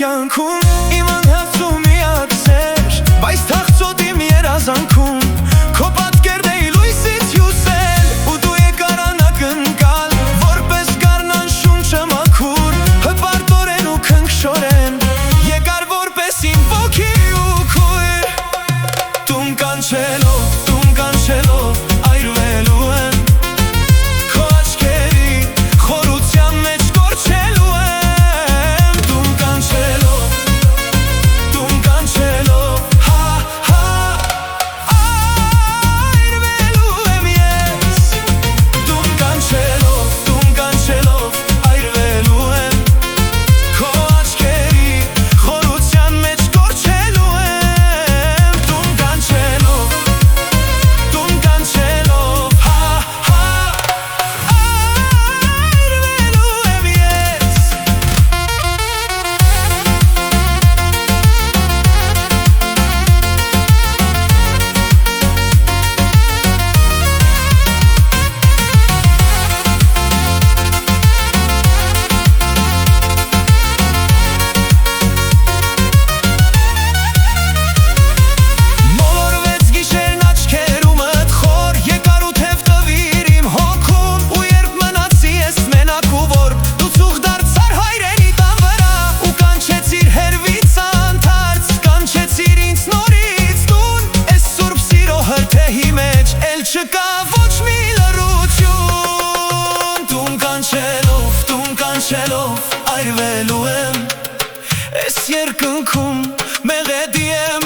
Կյանքում իմ անհասու միակ սեր, բայց թախծոտ իմ երազանքում քո պատկերն էի լույսից հյուսել, ու դու եկար անակնկալ, որպես գարնան շունչը մաքուր, հպարտորեն ու քնքշորեն, եկար որպես իմ ոգի ու քույր, տուն կանչելով այրվելու եմ, քո աչքերի խորության մեջ կորչելու եմ, տուն կանչելով այրվելու եմ ես, տուն կանչելով այրվելու եմ, քո աչքերի խորության մեջ կորչելու եմ, տուն կանչելով այրվելու եմ ես. Մոլորվեց գիշերն աչքերումդ խոր, եկար ու թև տվիր իմ հոգում, ու երբ մնացի ես մենակ ու որ, դու ծուխ դարձար հայրենի տան վրա, ու կանչեցիր հերվից անթարց, կանչեցիր ինձ նորից տուն, էս սուրբ սիրո հրթեհի մեջ էլ չկա ոչ մի լռություն, տուն կանչելով այրվելու եմ, էս երկնքում մեղեդի եմ